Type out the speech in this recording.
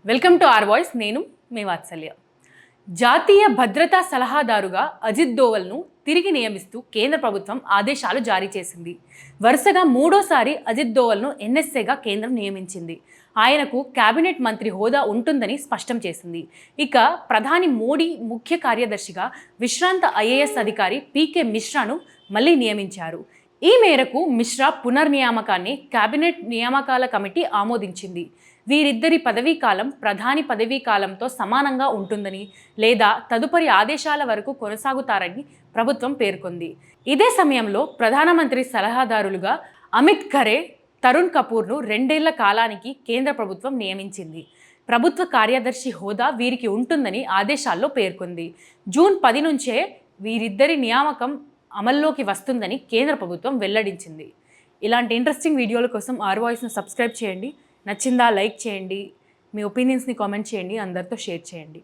Welcome to are voice. నేను మీ వాత్సల్య. జాతీయ భద్రతా సలహాదారుగా అజిత్ దోవల్ను తిరిగి నియమిస్తూ కేంద్ర ప్రభుత్వం ఆదేశాలు జారీ చేసింది. వరుసగా మూడోసారి అజిత్ దోవల్ను ఎన్ఎస్ఏగా కేంద్రం నియమించింది. ఆయనకు కేబినెట్ మంత్రి హోదా ఉంటుందని స్పష్టం చేసింది. ఇక ప్రధాని మోడీ ముఖ్య కార్యదర్శిగా విశ్రాంత ఐఏఎస్ అధికారి పీకే మిశ్రాను మళ్ళీ నియమించారు. ఈ మేరకు మిశ్రా పునర్నియామకాన్ని కేబినెట్ నియామకాల కమిటీ ఆమోదించింది. వీరిద్దరి పదవీ కాలం ప్రధాని పదవీ కాలంతో సమానంగా ఉంటుందని లేదా తదుపరి ఆదేశాల వరకు కొనసాగుతారని ప్రభుత్వం పేర్కొంది. ఇదే సమయంలో ప్రధానమంత్రి సలహాదారులుగా అమిత్ ఖరే, తరుణ్ కపూర్ను 2 ఏళ్ల కాలానికి కేంద్ర ప్రభుత్వం నియమించింది. ప్రభుత్వ కార్యదర్శి హోదా వీరికి ఉంటుందని ఆదేశాల్లో పేర్కొంది. జూన్ 10 నుంచే వీరిద్దరి నియామకం అమల్లోకి వస్తుందని కేంద్ర ప్రభుత్వం వెల్లడించింది. ఇలాంటి ఇంట్రెస్టింగ్ వీడియోల కోసం ఆర్ వాయిస్ను సబ్స్క్రైబ్ చేయండి. నచ్చిందా లైక్ చేయండి, మీ ఒపీనియన్స్ని కామెంట్ చేయండి, అందరితో షేర్ చేయండి.